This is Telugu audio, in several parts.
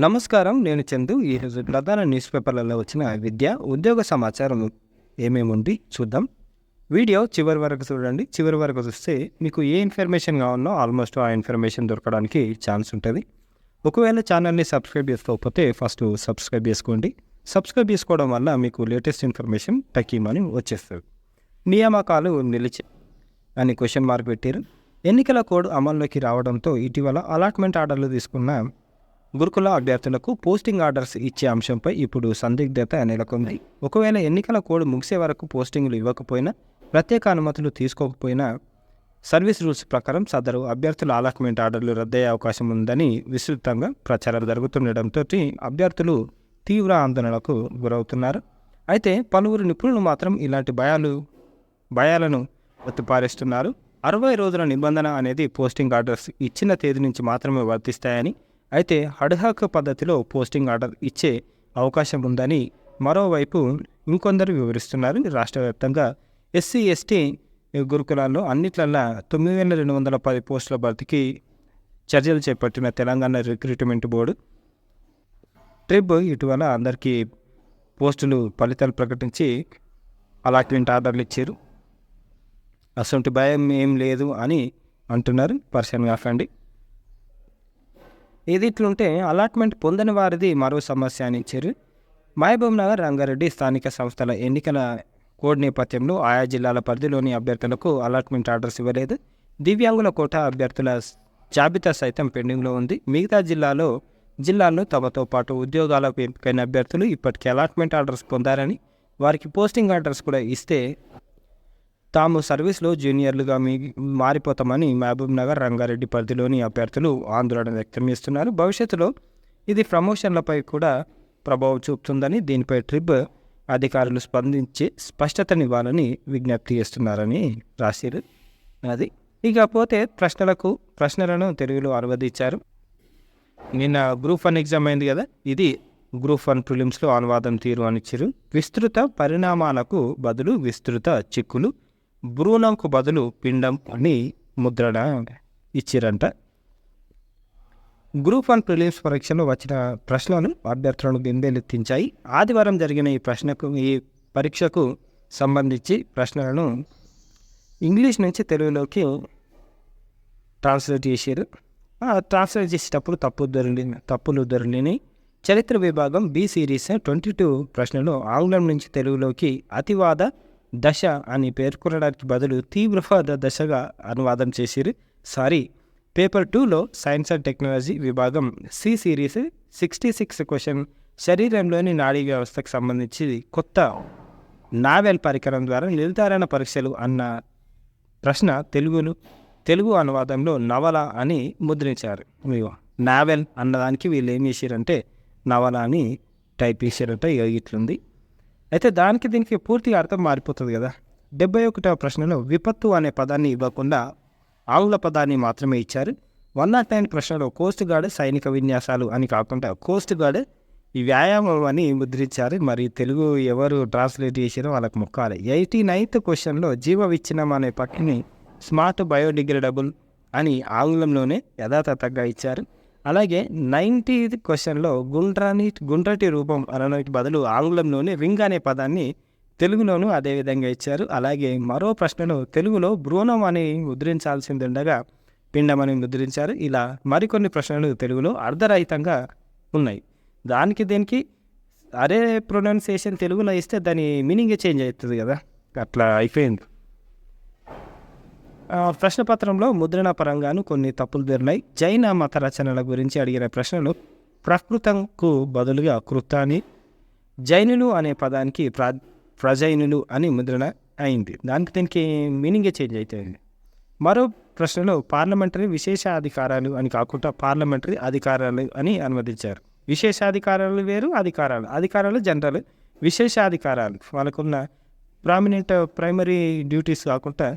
నమస్కారం. నేను చందు. ఈరోజు ప్రధాన న్యూస్ పేపర్లలో వచ్చిన విద్య, ఉద్యోగ సమాచారం ఏమేమి ఉంది చూద్దాం. వీడియో చివరి వరకు చూడండి. చివరి వరకు చూస్తే మీకు ఏ ఇన్ఫర్మేషన్ కావాలో ఆల్మోస్ట్ ఆ ఇన్ఫర్మేషన్ దొరకడానికి ఛాన్స్ ఉంటుంది. ఒకవేళ ఛానల్ని సబ్స్క్రైబ్ చేసుకోకపోతే ఫస్ట్ సబ్స్క్రైబ్ చేసుకోండి. సబ్స్క్రైబ్ చేసుకోవడం వల్ల మీకు లేటెస్ట్ ఇన్ఫర్మేషన్ టకీమని వచ్చేస్తుంది. నియామకాలు నిలిచి అని క్వశ్చన్ మార్క్ పెట్టారు. ఎన్నికల కోడ్ అమల్లోకి రావడంతో ఇటీవల అలాట్మెంట్ ఆర్డర్లు తీసుకున్న గురుకుల అభ్యర్థులకు పోస్టింగ్ ఆర్డర్స్ ఇచ్చే అంశంపై ఇప్పుడు సందిగ్ధత నెలకొంది. ఒకవేళ ఎన్నికల కోడ్ ముగిసే వరకు పోస్టింగ్లు ఇవ్వకపోయినా, ప్రత్యేక అనుమతులు తీసుకోకపోయినా సర్వీస్ రూల్స్ ప్రకారం సదరు అభ్యర్థుల అలాట్మెంట్ ఆర్డర్లు రద్దయ్యే అవకాశం ఉందని విస్తృతంగా ప్రచారం జరుగుతుండటంతో అభ్యర్థులు తీవ్ర ఆందోళనకు గురవుతున్నారు. అయితే పలువురు నిపుణులు మాత్రం ఇలాంటి భయాలను ఒత్తిపారేస్తున్నారు. 60 రోజుల నిబంధన అనేది పోస్టింగ్ ఆర్డర్స్ ఇచ్చిన తేదీ నుంచి మాత్రమే వర్తిస్తాయని, అయితే హడ్హాక్ పద్ధతిలో పోస్టింగ్ ఆర్డర్ ఇచ్చే అవకాశం ఉందని మరోవైపు ఇంకొందరు వివరిస్తున్నారు. రాష్ట్ర వ్యాప్తంగా ఎస్సీ ఎస్టీ గురుకులాల్లో అన్నిట్లల్లా 9210 పోస్టుల భర్తీకి చర్యలు చేపట్టిన తెలంగాణ రిక్రూట్మెంట్ బోర్డు ట్రిబ్ ఇటీవల అందరికీ పోస్టులు ఫలితాలు ప్రకటించి అలాట్మెంట్ ఆర్డర్లు ఇచ్చారు. అసలు భయం ఏం లేదు అని అంటున్నారు. పర్సన్ కాకండి. ఇది ఇట్లుంటే అలాట్మెంట్ పొందని వారిది మరో సమస్య అని ఇచ్చారు. మహబూబ్ నగర్, రంగారెడ్డి స్థానిక సంస్థల ఎన్నికల కోడ్ నేపథ్యంలో ఆయా జిల్లాల పరిధిలోని అభ్యర్థులకు అలాట్మెంట్ ఆర్డర్స్ ఇవ్వలేదు. దివ్యాంగుల కోటా అభ్యర్థుల జాబితా సైతం పెండింగ్లో ఉంది. మిగతా జిల్లాల్లో తమతో పాటు ఉద్యోగాలకు ఎంపికైన అభ్యర్థులు ఇప్పటికీ అలాట్మెంట్ ఆర్డర్స్ పొందారని, వారికి పోస్టింగ్ ఆర్డర్స్ కూడా ఇస్తే తాము సర్వీస్లో జూనియర్లుగా మారిపోతామని మహబూబ్ నగర్, రంగారెడ్డి పరిధిలోని అభ్యర్థులు ఆందోళన వ్యక్తం చేస్తున్నారు. భవిష్యత్తులో ఇది ప్రమోషన్లపై కూడా ప్రభావం చూపుతుందని, దీనిపై ట్రిబ్ అధికారులు స్పందించి స్పష్టతనివ్వాలని విజ్ఞప్తి చేస్తున్నారని రాశారు. అది ఇకపోతే ప్రశ్నలను తెలుగులో అనువదించారు. నిన్న గ్రూప్ 1 ఎగ్జామ్ అయింది కదా, ఇది గ్రూప్ 1 ప్రిలిమ్స్లో అనువాదం తీరు అని ఇచ్చారు. విస్తృత పరిణామాలకు బదులు విస్తృత చిక్కులు, భ్రూణంకు బదులు పిండం అని ముద్రణ ఇచ్చిరంట. గ్రూప్ 1 ప్రిలిమ్స్ పరీక్షలో వచ్చిన ప్రశ్నలు అభ్యర్థులను బింబెలెత్తించాయి. ఆదివారం జరిగిన ఈ పరీక్షకు సంబంధించి ప్రశ్నలను ఇంగ్లీష్ నుంచి తెలుగులోకి ట్రాన్స్లేట్ చేశారు. ట్రాన్స్లేట్ చేసేటప్పుడు తప్పులు దొరికినాయి. చరిత్ర విభాగం బి సిరీస్ 22 ప్రశ్నలు ఆంగ్లం నుంచి తెలుగులోకి అతివాద దశ అని పేర్కొనడానికి బదులు తీవ్రవాద దశగా అనువాదం చేసిరు. పేపర్ 2లో సైన్స్ అండ్ టెక్నాలజీ విభాగం సి సిరీస్ 66 క్వశ్చన్ శరీరంలోని నాడీ వ్యవస్థకు సంబంధించి కొత్త నావెల్ పరికరం ద్వారా నిర్ధారణ పరీక్షలు అన్న ప్రశ్న తెలుగు అనువాదంలో నవల అని ముద్రించారు. నావెల్ అన్నదానికి వీళ్ళు ఏం చేశారంటే నవల అని టైప్ చేశారంట. ఇట్లుంది. అయితే దీనికి పూర్తిగా అర్థం మారిపోతుంది కదా. 71వ ప్రశ్నలో విపత్తు అనే పదాన్ని ఇవ్వకుండా ఆంగ్ల పదాన్ని మాత్రమే ఇచ్చారు. 109 ప్రశ్నలో కోస్ట్ గార్డ్ సైనిక విన్యాసాలు అని కాకుండా కోస్ట్ గార్డ్ ఈ వ్యాయామం అని ముద్రించారు. మరి తెలుగు ఎవరు ట్రాన్స్లేట్ చేశారో వాళ్ళకి మొక్కాలి. 89th క్వశ్చన్లో జీవ విచ్ఛిన్నం అనే పక్షిని స్మార్ట్ బయోడిగ్రేడబుల్ అని ఆంగ్లంలోనే యథాతథంగా ఇచ్చారు. అలాగే 90th క్వశ్చన్లో గుండ్రటి రూపం అనడానికి బదులు ఆంగ్లంలోనే రింగ్ అనే పదాన్ని తెలుగులోనూ అదేవిధంగా ఇచ్చారు. అలాగే మరో ప్రశ్నలో తెలుగులో భ్రూణం అని ముద్రించాల్సిందిండగా పిండం అని ముద్రించారు. ఇలా మరికొన్ని ప్రశ్నలు తెలుగులో అర్ధరహితంగా ఉన్నాయి. దీనికి అరే ప్రొనౌన్సియేషన్ తెలుగులో ఇస్తే దాని మీనింగ్ చేంజ్ అవుతుంది కదా, అట్లా అయిపోయింది. ప్రశ్నపత్రంలో ముద్రణ పరంగాను కొన్ని తప్పులు దొరినాయి. జైన మత రచనల గురించి అడిగిన ప్రశ్నలు ప్రకృతంకు బదులుగా కృతాని, జైనులు అనే పదానికి ప్రజైనులు అని ముద్రణ అయింది. దీనికి మీనింగే చేంజ్ అవుతుంది. మరో ప్రశ్నలో పార్లమెంటరీ విశేషాధికారాలు అని కాకుండా పార్లమెంటరీ అధికారాలు అని అనువదించారు. విశేషాధికారాలు వేరు, అధికారాలు జనరల్, విశేషాధికారాలు వాళ్ళకున్న ప్రామినెంట్ ప్రైమరీ డ్యూటీస్ కాకుండా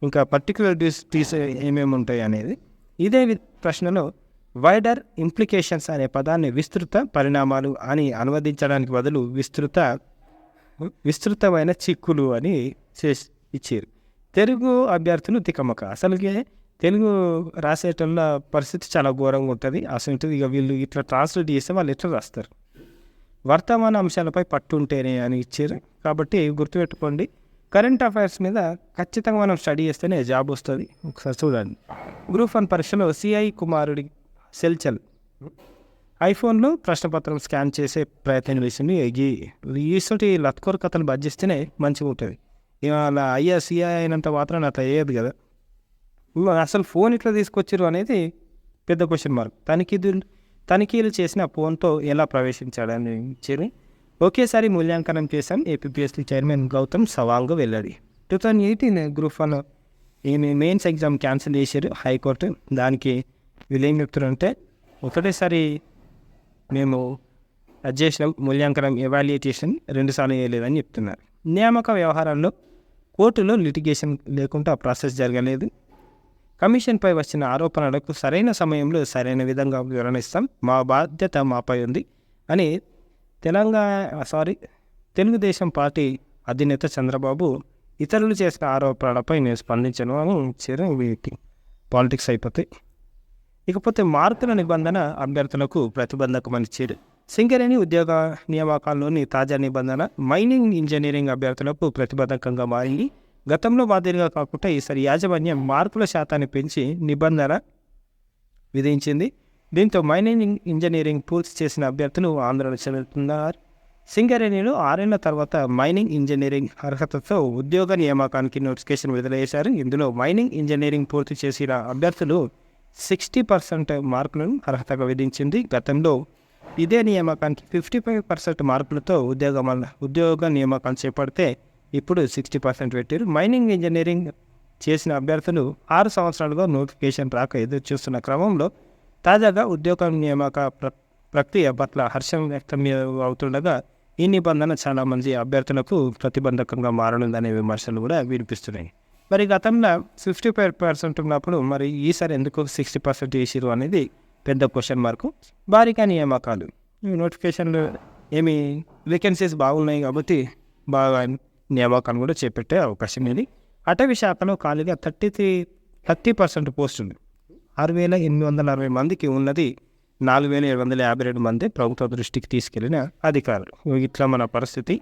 ఇంకా పర్టికులర్ డ్యూటీస్ ఏమేమి ఉంటాయి అనేది. ఇదే ప్రశ్నలో వైడర్ ఇంప్లికేషన్స్ అనే పదాన్ని విస్తృత పరిణామాలు అని అనువదించడానికి బదులు విస్తృతమైన చిక్కులు అని ఇచ్చారు. తెలుగు అభ్యర్థులు తికమక. అసలుకే తెలుగు రాసేటోళ్ళ పరిస్థితి చాలా ఘోరంగా ఉంటుంది. అసలు ఇక వీళ్ళు ఇట్లా ట్రాన్స్లేట్ చేస్తే వాళ్ళు ఎట్లా రాస్తారు. వర్తమాన అంశాలపై పట్టు ఉంటేనే అని ఇచ్చారు. కాబట్టి గుర్తుపెట్టుకోండి, కరెంట్ అఫైర్స్ మీద ఖచ్చితంగా మనం స్టడీ చేస్తేనే జాబ్ వస్తుంది. ఒకసారి చూడండి. గ్రూప్ 1 పరీక్షలో సిఐ కుమారుడి సెల్చల్ ఐఫోన్లో ప్రశ్నపత్రం స్కాన్ చేసే ప్రయత్నం చేసింది. ఈసోటి లత్కోర్ కథలు బజ్జిస్తేనే మంచిగా ఉంటుంది. ఇవాళ అయ్యా సిఐ అయినంత మాత్రం అట్లా అయ్యేది కదా. అసలు ఫోన్ ఇట్లా తీసుకొచ్చారు అనేది పెద్ద క్వశ్చన్ మార్క్. తనిఖీలు చేసిన ఫోన్తో ఎలా ప్రవేశించాడని ఇచ్చేది. ఒకేసారి మూల్యాంకనం చేశాం ఏపీఎస్సీ చైర్మన్ గౌతమ్ సవాంగ్ వెల్లడి. 2018 గ్రూప్ 1 మెయిన్స్ ఎగ్జామ్ క్యాన్సిల్ చేశారు హైకోర్టు. దానికి వీళ్ళు ఏం చెప్తున్నారంటే, ఒకటేసారి మేము అది చేసినాం, మూల్యాంకనం ఎవాల్యుయేషన్ 2 సార్లు చేయలేదని చెప్తున్నారు. నియామక వ్యవహారాల్లో కోర్టులో లిటిగేషన్ లేకుండా ప్రాసెస్ జరగలేదు. కమిషన్పై వచ్చిన ఆరోపణలకు సరైన సమయంలో సరైన విధంగా వివరణ ఇస్తాం, మా బాధ్యత మాపై ఉంది అని తెలుగుదేశం పార్టీ అధినేత చంద్రబాబు ఇతరులు చేసిన ఆరోపణలపై నేను స్పందించను అని ఇచ్చారు. వీటి పాలిటిక్స్ అయిపోతాయి. ఇకపోతే మార్కుల నిబంధన అభ్యర్థులకు ప్రతిబంధకమని ఇచ్చారు. సింగరేణి ఉద్యోగ నియామకాల్లోని తాజా నిబంధన మైనింగ్ ఇంజనీరింగ్ అభ్యర్థులకు ప్రతిబంధకంగా మారింది. గతంలో మాదిరిగా కాకుండా ఈసారి యాజమాన్యం మార్కుల శాతాన్ని పెంచి నిబంధన విధించింది. దీంతో మైనింగ్ ఇంజనీరింగ్ పూర్తి చేసిన అభ్యర్థులు ఆందోళన చెందుతున్నారు. సింగరేణిలో 6 ఏళ్ల తర్వాత మైనింగ్ ఇంజనీరింగ్ అర్హతతో ఉద్యోగ నియామకానికి నోటిఫికేషన్ విడుదల చేశారు. ఇందులో మైనింగ్ ఇంజనీరింగ్ పూర్తి చేసిన అభ్యర్థులు 60% మార్కులను అర్హతగా విధించింది. గతంలో ఇదే నియామకానికి 55% మార్కులతో ఉద్యోగ నియామకాలు చేపడితే ఇప్పుడు 60% పెట్టారు. మైనింగ్ ఇంజనీరింగ్ చేసిన అభ్యర్థులు 6 సంవత్సరాలుగా నోటిఫికేషన్ రాక ఎదురు చూస్తున్న క్రమంలో తాజాగా ఉద్యోగ నియామక ప్రక్రియ పట్ల హర్షం వ్యక్తం అవుతుండగా ఈ నిబంధన చాలామంది అభ్యర్థులకు ప్రతిబంధకంగా మారనుందనే విమర్శలు కూడా వినిపిస్తున్నాయి. మరి గతంలో 55% ఉన్నప్పుడు మరి ఈసారి ఎందుకు 60% చేసిరు అనేది పెద్ద క్వశ్చన్ మార్కు. భారీగా నియామకాలు, నోటిఫికేషన్లు ఏమి వేకెన్సీస్ బాగున్నాయి కాబట్టి బాగా నియామకాలు కూడా చేపట్టే అవకాశం ఉంది. అటవీ శాఖలో ఖాళీగా 30% పోస్టులు 6,860 మందికి ఉన్నది 4,752 మంది ప్రభుత్వ దృష్టికి తీసుకెళ్లిన అధికారులు. ఇట్లా మన పరిస్థితి.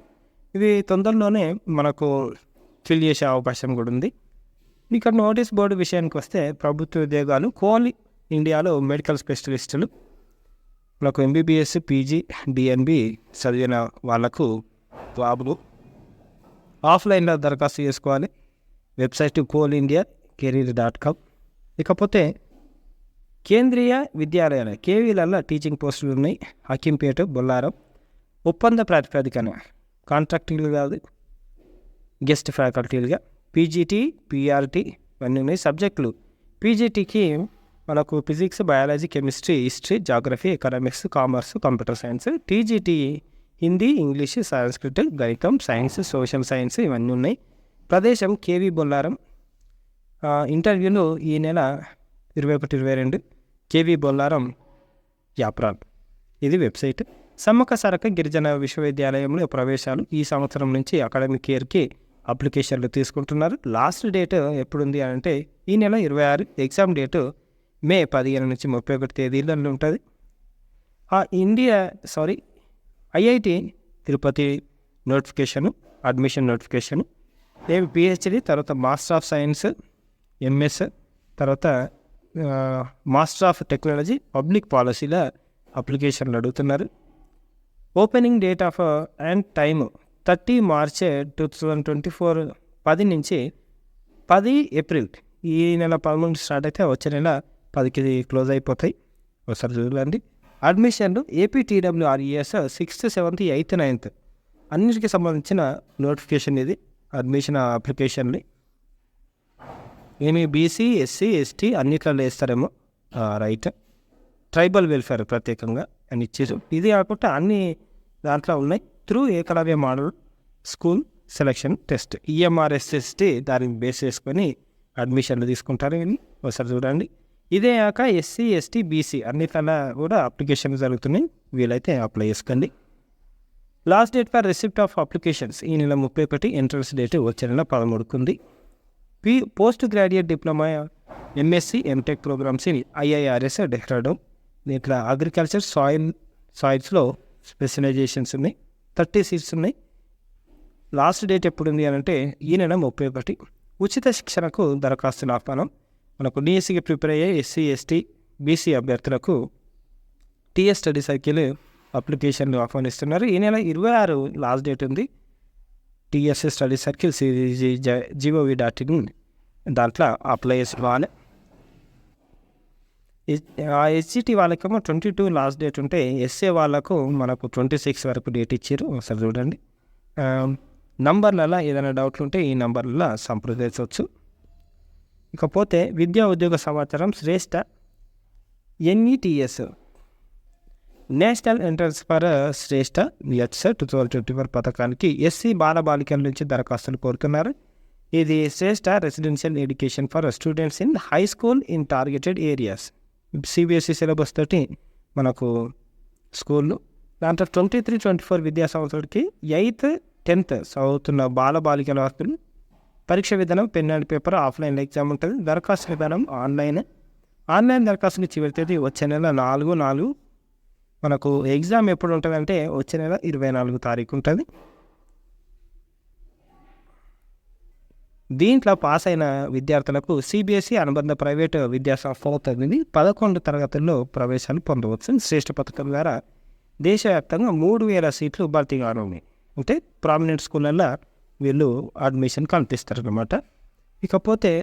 ఇవి తొందరలోనే మనకు ఫిల్ చేసే అవకాశం కూడా ఉంది. ఇక్కడ నోటీస్ బోర్డు విషయానికి వస్తే, ప్రభుత్వ ఉద్యోగాలు కోల్ ఇండియాలో మెడికల్ స్పెషలిస్టులు మనకు ఎంబీబీఎస్, పీజీ, డిఎన్బి చదివిన వాళ్లకు జాబులు ఆఫ్లైన్లో దరఖాస్తు చేసుకోవాలి. Website coalindiacareer.com. ఇకపోతే కేంద్రీయ విద్యాలయాల కేవీలలో టీచింగ్ పోస్టులు ఉన్నాయి. హకీంపేట, బొల్లారం ఒప్పంద ప్రాతిపదికన కాంట్రాక్టులు కాదు, గెస్ట్ ఫ్యాకల్టీలుగా పీజీటీ, పీఆర్టీ ఇవన్నీ ఉన్నాయి. సబ్జెక్టులు పీజీటీకి మనకు physics, biology, chemistry, history, geography, economics, commerce, computer science. TGT Hindi, English, Sanskrit, గణితం, సైన్స్, సోషల్ సైన్స్ ఇవన్నీ ఉన్నాయి. ప్రదేశం కేవీ బొల్లారం. ఇంటర్వ్యూలు ఈ నెల 21-22 కేవీ బొల్లారం యాప్రాల్. ఇది వెబ్సైట్. సమ్మక్క సారక్క గిరిజన విశ్వవిద్యాలయంలో ప్రవేశాలు ఈ సంవత్సరం నుంచి అకాడమిక్ ఇయర్కి అప్లికేషన్లు తీసుకుంటున్నారు. లాస్ట్ డేట్ ఎప్పుడుంది అంటే ఈ నెల 26. ఎగ్జామ్ డేటు మే 15 నుంచి 31 తేదీలలో ఉంటుంది. IIT Tirupati notification, admission notification, ఏమి పిహెచ్డి, తర్వాత మాస్టర్ ఆఫ్ సైన్స్, ఎంఎస్, తర్వాత మాస్టర్ ఆఫ్ టెక్నాలజీ, పబ్లిక్ పాలసీల అప్లికేషన్లు అడుగుతున్నారు. Opening date of and time 30 March 2024, 10 నుంచి 10 ఏప్రిల్. ఈ నెల 13 స్టార్ట్ అయితే వచ్చే నెల 10కి క్లోజ్ అయిపోతాయి. ఒకసారి చూడండి. అడ్మిషన్లు ఏపీటీడబ్ల్యూఆర్ఈఎస్ 6th, 7th, 8th, 9th అన్నిటికీ సంబంధించిన నోటిఫికేషన్ ఇది. అడ్మిషన్ అప్లికేషన్లు ఏమి బీసీ, ఎస్సీ, ఎస్టీ అన్నిట్లలో వేస్తారేమో, రైట్. ట్రైబల్ వెల్ఫేర్ ప్రత్యేకంగా అని ఇచ్చేసి ఇది కాకుండా అన్ని దాంట్లో ఉన్నాయి. Through Eklavya model school selection test EMRSST దాన్ని బేస్ చేసుకొని అడ్మిషన్లు తీసుకుంటారు. అని ఒకసారి చూడండి. ఇదే కాక ఎస్సీ, ఎస్టీ, బీసీ అన్నిట్లలో కూడా అప్లికేషన్లు జరుగుతున్నాయి. వీలైతే అప్లై చేసుకోండి. Last date for receipt of applications ఈ నెల 31. ఎంట్రన్స్ డేట్ వచ్చే నెల 13కు ఉంది. Post graduate diploma MSc MTech programs in IIRS Dehradun. దీంట్లో అగ్రికల్చర్ సాయిల్స్లో స్పెషలైజేషన్స్ ఉన్నాయి. 30 సీట్స్ ఉన్నాయి. లాస్ట్ డేట్ ఎప్పుడు ఉంది అని అంటే ఈ నెల 31. ఉచిత శిక్షణకు దరఖాస్తుల ఆహ్వానం. మనకు డిఎస్సికి ప్రిపేర్ అయ్యే ఎస్సీ ఎస్టీ బీసీ అభ్యర్థులకు టీఎస్ స్టడీ సైకిల్ అప్లికేషన్లు ఆహ్వానిస్తున్నారు. ఈ నెల 26 లాస్ట్ డేట్ ఉంది. టీఎస్ స్టడీ సర్కిల్ gov.in దాంట్లో అప్లై చేసుకోవాలి. హెచ్జిటి వాళ్ళకేమో 22 లాస్ట్ డేట్ ఉంటే ఎస్ఏ వాళ్ళకు మనకు 26 వరకు డేట్ ఇచ్చారు. ఒకసారి చూడండి. నంబర్లలో ఏదైనా డౌట్లు ఉంటే ఈ నంబర్లలో సంప్రదించవచ్చు. ఇకపోతే విద్యా ఉద్యోగ సమాచారం. Shreshta NETS national entrance for Shreshta ఎట్స్ 2024 పథకానికి ఎస్సీ బాలబాలికల నుంచి దరఖాస్తులు కోరుతున్నారు. ఇది Shreshta residential education for students in high school in targeted areas. CBSE syllabus తోటి మనకు స్కూళ్ళు. దాంట్లో 23-24 విద్యా సంవత్సరానికి 8th 10th చదువుతున్న బాలబాలికల వార్తలు. పరీక్ష విధానం pen and paper, offline exam ఉంటుంది. దరఖాస్తు విధానం ఆన్లైన్ దరఖాస్తుని చివరి తేదీ వచ్చే నెల 4/4. మనకు ఎగ్జామ్ ఎప్పుడు ఉంటుంది అంటే వచ్చే నెల 24 తారీఖు ఉంటుంది. దీంట్లో పాస్ అయిన విద్యార్థులకు సిబిఎస్ఈ అనుబంధ ప్రైవేటు విద్యా సంస్థల 11 తరగతుల్లో ప్రవేశాలు పొందవచ్చు. శ్రేష్ఠ పథకం ద్వారా దేశవ్యాప్తంగా 3,000 సీట్లు భర్తీ కానున్నాయి. అంటే ప్రామినెంట్ స్కూళ్ళల్లో వీళ్ళు అడ్మిషన్ కల్పిస్తారనమాట. ఇకపోతే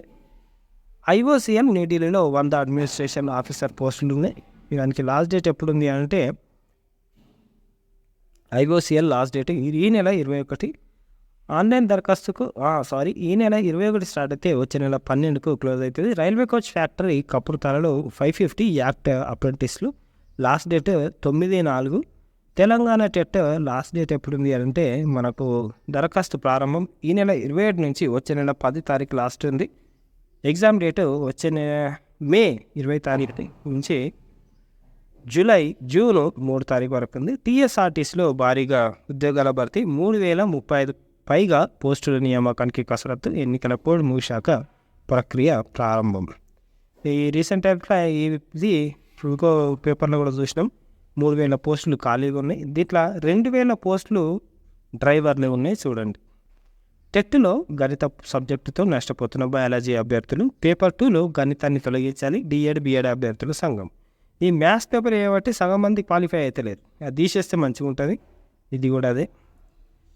IOCL న్యూఢిల్లీలో 100 అడ్మినిస్ట్రేషన్ ఆఫీసర్ పోస్టులు ఉన్నాయి. దానికి లాస్ట్ డేట్ ఎప్పుడు ఉంది అంటే IOCL లాస్ట్ డేట్ ఈ నెల 21. ఆన్లైన్ దరఖాస్తుకు ఈ నెల 21 స్టార్ట్ అయితే వచ్చే నెల 12కు క్లోజ్ అవుతుంది. రైల్వే కోచ్ ఫ్యాక్టరీ కపుర్తాలలో 550 యాక్ట్ అప్రెంటిస్లు. Last date 9/4. Telangana TET last date ఎప్పుడు ఉంది అంటే మనకు దరఖాస్తు ప్రారంభం ఈ నెల 27 నుంచి వచ్చే నెల 10 తారీఖు లాస్ట్ ఉంది. ఎగ్జామ్ డేటు వచ్చే మే 20 తారీఖు నుంచి జూన్ 3 తారీఖు వరకు ఉంది. TSRTCలో భారీగా ఉద్యోగాల భర్తీ. 3,035 పైగా పోస్టుల నియామకానికి కసరత్తు. ఎన్నికల కోడ్ ముగిశాక ప్రక్రియ ప్రారంభం. ఈ రీసెంట్ టైంలో ఇది ఇంకో పేపర్లో కూడా చూసినాం. 3,000 పోస్టులు ఖాళీగా ఉన్నాయి. దీంట్లో 2,000 పోస్టులు డ్రైవర్లు ఉన్నాయి. చూడండి. టెట్లో గణిత సబ్జెక్టుతో నష్టపోతున్న బయాలజీ అభ్యర్థులు. పేపర్ 2లో గణితాన్ని తొలగించాలి. D.Ed B.Ed అభ్యర్థుల సంఘం. ఈ మ్యాథ్స్ పేపర్ ఏమంటే సగం మంది క్వాలిఫై అవుతలేరు. అది తీసేస్తే మంచిగా ఉంటుంది. ఇది కూడా అదే.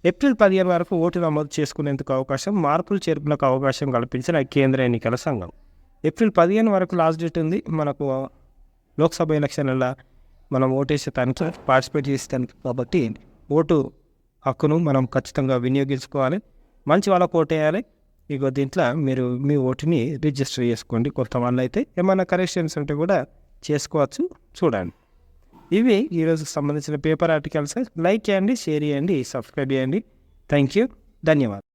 ఏప్రిల్ 15 వరకు ఓటు నమోదు చేసుకునేందుకు అవకాశం. మార్పులు చేర్పులకు అవకాశం కల్పించిన కేంద్ర ఎన్నికల సంఘం. ఏప్రిల్ 15 వరకు లాస్ట్ డేట్ ఉంది. మనకు లోక్సభ ఎలక్షన్లలో మనం ఓటేసేదానికి పార్టిసిపేట్ చేసేదానికి కాబట్టి ఓటు హక్కును మనం ఖచ్చితంగా వినియోగించుకోవాలి. మంచి వాళ్ళకు ఓటేయాలి. ఇగో దీంట్లో మీరు మీ ఓటుని రిజిస్టర్ చేసుకోండి. కొత్త వాళ్ళు అయితే ఏమైనా కరెక్షన్స్ ఉంటే కూడా చేసుకోవచ్చు. చూడండి. ఇవి ఈరోజుకి సంబంధించిన పేపర్ ఆర్టికల్స్. లైక్ చేయండి, షేర్ చేయండి, సబ్స్క్రైబ్ చేయండి. Thank you. ధన్యవాదాలు.